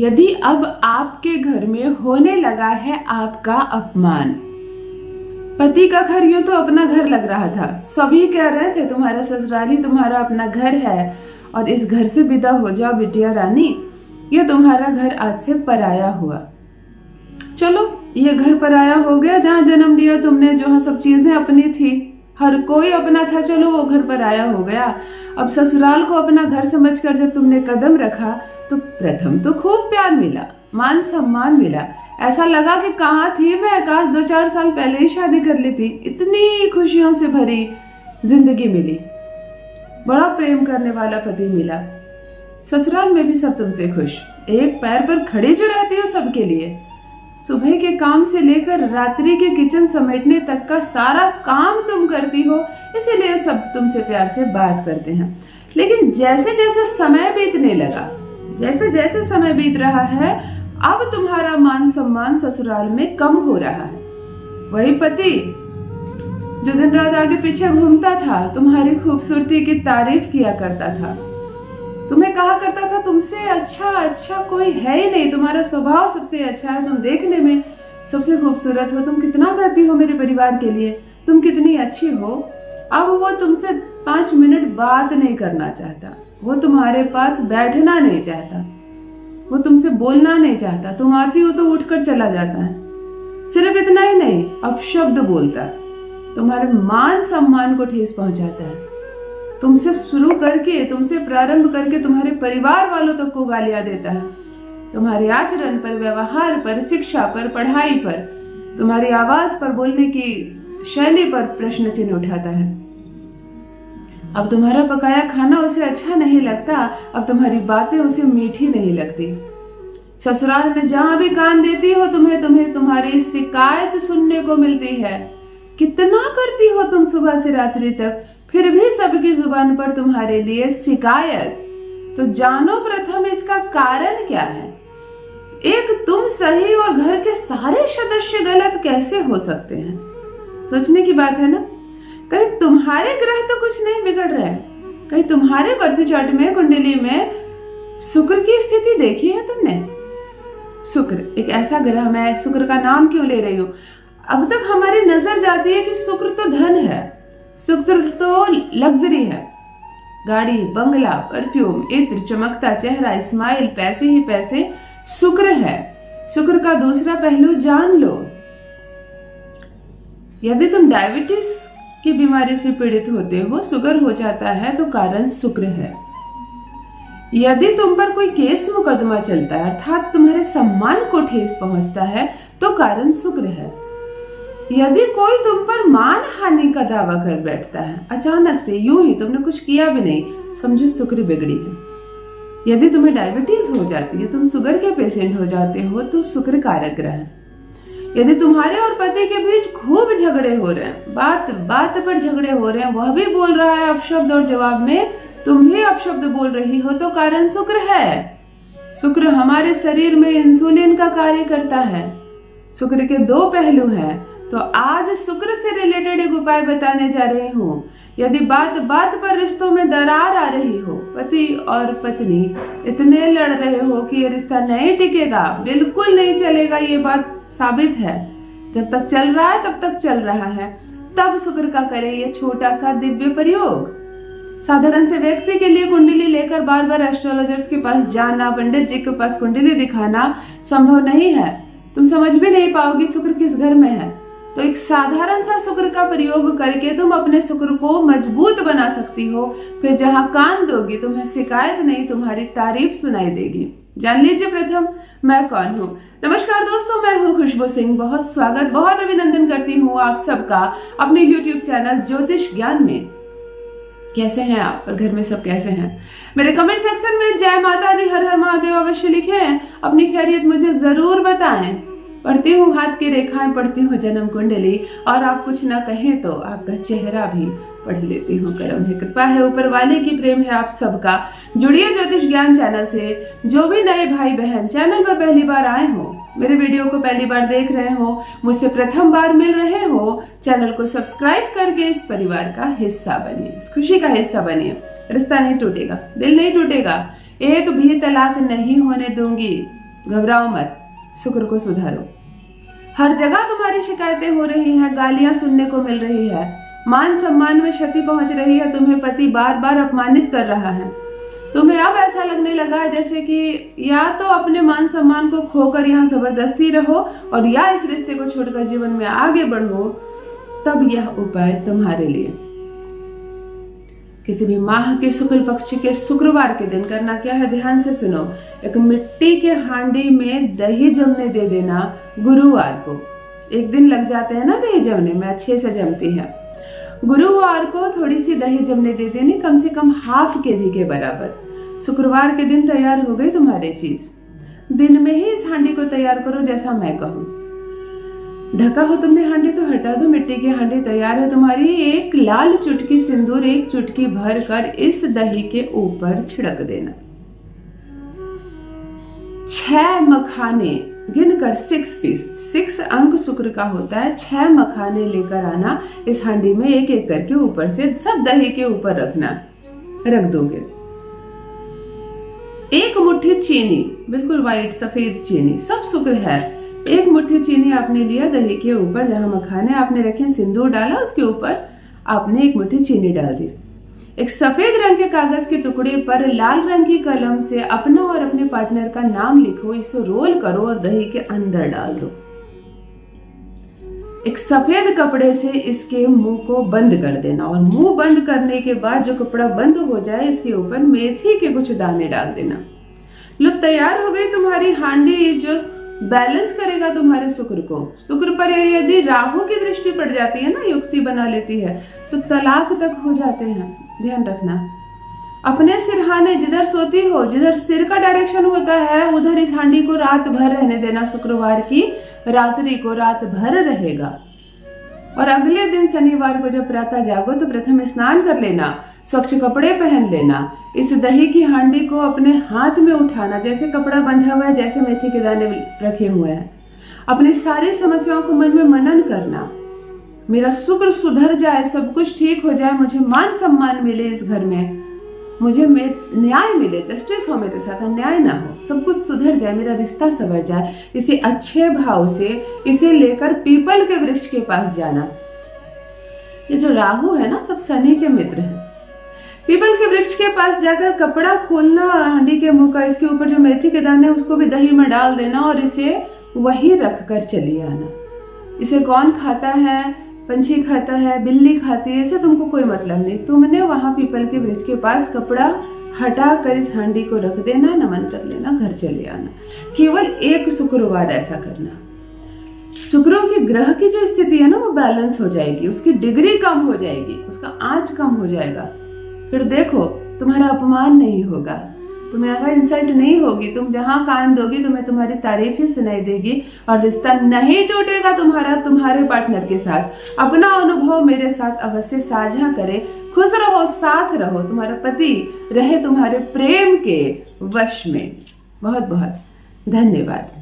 यदि अब आपके घर में होने लगा है आपका अपमान। पति का घर यूं तो अपना घर लग रहा था, सभी कह रहे थे तुम्हारा ससुराल ही तुम्हारा अपना घर है और इस घर से विदा हो जाओ बिटिया रानी, ये तुम्हारा घर आज से पराया हुआ। चलो ये घर पराया हो गया, जहाँ जन्म लिया तुमने, जहाँ सब चीजें अपनी थी, हर कोई अपना था, चलो वो घर पराया हो गया। अब ससुराल को अपना घर समझकर जब तुमने कदम रखा तो प्रथम तो खूब प्यार मिला, मान सम्मान मिला, ऐसा लगा कि कहाँ थी मैं, काश 2-4 साल पहले ही शादी कर लेती। इतनी खुशियों से भरी जिंदगी मिली, बड़ा प्रेम करने वाला पति मिला, ससुराल में भी सब तुमसे खुश, एक पैर पर खड़ी जो रहती हो सबके लिए, सुबह के काम से लेकर रात्रि के किचन समेटने तक का सारा काम तुम करती हो, इसीलिए सब तुमसे प्यार से बात करते हैं। लेकिन जैसे जैसे समय बीतने लगा, जैसे जैसे समय बीत रहा है, अब तुम्हारा मान सम्मान ससुराल में कम हो रहा है। वही पति जो दिन रात आगे पीछे घूमता था, तुम्हारी खूबसूरती की तारीफ किया करता था, तुम्हें कहा करता था तुमसे अच्छा कोई है ही नहीं, तुम्हारा स्वभाव सबसे अच्छा है, तुम देखने में सबसे खूबसूरत हो, तुम कितना करती हो मेरे परिवार के लिए, तुम कितनी अच्छी हो। अब वो तुमसे 5 मिनट बात नहीं करना चाहता, वो तुम्हारे पास बैठना नहीं चाहता, वो तुमसे बोलना नहीं चाहता, तुम आती हो तो उठकर चला जाता है। सिर्फ इतना ही नहीं, अपशब्द बोलता, तुम्हारे मान सम्मान को ठेस पहुंचाता है, तुमसे शुरू करके, तुमसे प्रारंभ करके तुम्हारे परिवार वालों तक को गालियां देता है, तुम्हारे आचरण पर, व्यवहार पर, शिक्षा पर, पढ़ाई पर, तुम्हारी आवाज पर, बोलने की शैली पर प्रश्न चिन्ह उठाता है। अब तुम्हारा पकाया खाना उसे अच्छा नहीं लगता, अब तुम्हारी बातें उसे मीठी नहीं लगती। ससुराल में जहां भी कान देती हो तुम्हें तुम्हारी शिकायत सुनने को मिलती है। कितना करती हो तुम सुबह से रात्रि तक, फिर भी सबकी जुबान पर तुम्हारे लिए शिकायत। तो जानो प्रथम इसका कारण क्या है। एक तुम सही और घर के सारे सदस्य गलत कैसे हो सकते हैं, सोचने की बात है ना। कहीं तुम्हारे ग्रह तो कुछ नहीं बिगड़ रहे हैं, कहीं तुम्हारे बर्थ चार्ट में, कुंडली में शुक्र की स्थिति देखी है तुमने। शुक्र एक ऐसा ग्रह, मैं शुक्र का नाम क्यों ले रही हूँ, अब तक हमारी नजर जाती है कि शुक्र तो धन है, शुक्र तो लग्जरी है, गाड़ी, बंगला, परफ्यूम, इत्र, चमकता चेहरा, स्माइल, पैसे ही पैसे शुक्र है। शुक्र का दूसरा पहलू जान लो। यदि तुम डायबिटीज की बीमारी से पीड़ित होते हो, शुगर हो जाता है, तो कारण शुक्र है। यदि तुम पर कोई केस मुकदमा चलता है, अर्थात तुम्हारे सम्मान को ठेस पहुंचता है, तो कारण शुक्र है। यदि कोई तुम पर मान हानि का दावा कर बैठता है अचानक से, यूं ही तुमने कुछ किया भी नहीं, समझो शुक्र बिगड़ी है। यदि तुम्हें डायबिटीज हो जाती है, तुम शुगर के पेशेंट हो जाते हो, तो शुक्र कारक ग्रह है। यदि तुम्हारे और पति के बीच खूब झगड़े हो रहे हैं, बात बात पर झगड़े हो रहे हैं, वह भी बोल रहा है अपशब्द और जवाब में तुम भी अपशब्द बोल रही हो, तो कारण शुक्र है। शुक्र हमारे शरीर में इंसुलिन का कार्य करता है। शुक्र के 2 पहलू हैं, तो आज शुक्र से रिलेटेड एक उपाय बताने जा रही हूँ। यदि बात बात पर रिश्तों में दरार आ रही हो, पति और पत्नी इतने लड़ रहे हो कि ये रिश्ता नहीं टिकेगा, बिल्कुल नहीं चलेगा, ये बात साबित है, जब तक चल रहा है तब तक चल रहा है, तब शुक्र का करें ये छोटा सा दिव्य प्रयोग। साधारण से व्यक्ति के लिए कुंडली लेकर बार बार एस्ट्रोलॉजर्स के पास जाना, पंडित जी के पास कुंडली दिखाना संभव नहीं है, तुम समझ भी नहीं पाओगी शुक्र किस घर में है। तो एक साधारण सा शुक्र का प्रयोग करके तुम अपने शुक्र को मजबूत बना सकती हो। फिर जहां कान दोगी तुम्हें शिकायत नहीं, तुम्हारी तारीफ सुनाई देगी। जान लीजिए प्रथम मैं कौन हूँ। नमस्कार दोस्तों, मैं हूँ खुशबू सिंह। बहुत स्वागत, बहुत अभिनंदन करती हूँ आप सबका अपने YouTube चैनल ज्योतिष ज्ञान में। कैसे हैं आप और घर में सब कैसे हैं? मेरे कमेंट सेक्शन में जय माता दी, हर हर महादेव अवश्य लिखें, अपनी खैरियत मुझे जरूर बताएं। पढ़ती हूँ हाथ की रेखाएं, पढ़ती हूँ जन्म कुंडली, और आप कुछ ना कहें तो आपका चेहरा भी पढ़ लेती हूँ। करम है, कृपा है ऊपर वाले की, प्रेम है आप सबका। जुड़िए ज्योतिष ज्ञान चैनल से। जो भी नए भाई बहन चैनल पर पहली बार आए हो, मेरे वीडियो को पहली बार देख रहे हो, मुझसे प्रथम बार मिल रहे हो, चैनल को सब्सक्राइब करके इस परिवार का हिस्सा बनिए, इस खुशी का हिस्सा बनिए। रिश्ता नहीं टूटेगा, दिल नहीं टूटेगा, एक भी तलाक नहीं होने दूंगी। घबराओ मत, शुक्र को सुधारो। हर जगह तुम्हारी शिकायतें हो रही हैं, गालियां सुनने को मिल रही है, मान सम्मान में क्षति पहुंच रही है, तुम्हें पति बार बार अपमानित कर रहा है। तुम्हें अब ऐसा लगने लगा है जैसे कि या तो अपने मान सम्मान को खोकर यहाँ जबरदस्ती रहो और या इस रिश्ते को छोड़कर जीवन में आगे बढ़ो। तब यह उपाय तुम्हारे लिए। किसी भी माह के शुक्ल पक्ष के शुक्रवार के दिन करना क्या है, ध्यान से सुनो। एक मिट्टी के हांडी में दही जमने दे देना गुरुवार को। एक दिन लग जाते हैं ना दही जमने में, अच्छे से जमती है। गुरुवार को थोड़ी सी दही जमने दे देनी, कम से कम ½ kg के बराबर। शुक्रवार के दिन तैयार हो गई तुम्हारी चीज। दिन में ही इस हांडी को तैयार करो जैसा मैं कहूँ। ढका हो तुमने हांडी तो हटा दो, मिट्टी की हांडी तैयार है तुम्हारी। एक लाल चुटकी सिंदूर 1 चुटकी भर कर इस दही के ऊपर छिड़क देना। 6 मखाने गिनकर 6 पीस, 6 अंक शुक्र का होता है। 6 मखाने लेकर आना, इस हांडी में एक एक करके ऊपर से सब दही के ऊपर रखना, रख दोगे। 1 मुट्ठी चीनी, बिल्कुल व्हाइट सफेद चीनी, सब शुक्र है। 1 मुट्ठी चीनी आपने लिया, दही के ऊपर जहां मखाने आपने रखे सिंदूर डाला, उसके ऊपर आपने 1 मुट्ठी चीनी डाल दी। एक सफेद रंग के कागज के टुकड़े पर लाल रंग की कलम से अपना और अपने पार्टनर का नाम लिखो, इसे रोल करो और दही के अंदर डाल दो। एक सफेद कपड़े से इसके मुंह को बंद कर देना और मुंह बंद करने के बाद जो कपड़ा बंद हो जाए इसके ऊपर मेथी के कुछ दाने डाल देना। लो तैयार हो गई तुम्हारी हांडी जो बैलेंस करेगा तुम्हारे शुक्र को। शुक्र पर यदि राहु की दृष्टि पड़ जाती है ना, युक्ति बना लेती है, तो तलाक तक हो जाते हैं। ध्यान रखना। अपने सिरहाने जिधर सोती हो, जिधर सिर का डायरेक्शन होता है, उधर इस हांडी को रात भर रहने देना। शुक्रवार की रात्रि को रात भर रहेगा। और अगले दिन शनिवार को जब प्रातः जागो तो प्रथम स्नान कर लेना, स्वच्छ कपड़े पहन लेना। इस दही की हांडी को अपने हाथ में उठाना, जैसे कपड़ा बंधा हुआ है, जैसे मेथी के दाने रखे हुए हैं। अपनी सारी समस्याओं को मन में मनन करना, मेरा शुक्र सुधर जाए, सब कुछ ठीक हो जाए, मुझे मान सम्मान मिले इस घर में, मुझे न्याय मिले, जस्टिस हो मेरे साथ, अन्याय ना हो, सब कुछ सुधर जाए, मेरा रिश्ता संवर जाए। इसे अच्छे भाव से इसे लेकर पीपल के वृक्ष के पास जाना। ये जो राहु है ना, सब शनि के मित्र हैं। पीपल के वृक्ष के पास जाकर कपड़ा खोलना हांडी के मुंह का, इसके ऊपर जो मेथी के दाने उसको भी दही में डाल देना और इसे वहीं रख कर चली आना। इसे कौन खाता है, पंछी खाता है, बिल्ली खाती है, इससे तुमको कोई मतलब नहीं। तुमने वहां पीपल के वृक्ष के पास कपड़ा हटा कर इस हांडी को रख देना, नमन कर लेना, घर चले आना। केवल 1 शुक्रवार ऐसा करना। शुक्रों की ग्रह की जो स्थिति है ना, वो बैलेंस हो जाएगी, उसकी डिग्री कम हो जाएगी, उसका आंच कम हो जाएगा। फिर देखो तुम्हारा अपमान नहीं होगा, तुम्हारा इंसल्ट नहीं होगी। तुम जहां कान दोगी तुम्हें तुम्हारी तारीफ ही सुनाई देगी और रिश्ता नहीं टूटेगा तुम्हारे पार्टनर के साथ। अपना अनुभव मेरे साथ अवश्य साझा करें। खुश रहो, साथ रहो, तुम्हारा पति रहे तुम्हारे प्रेम के वश में। बहुत बहुत धन्यवाद।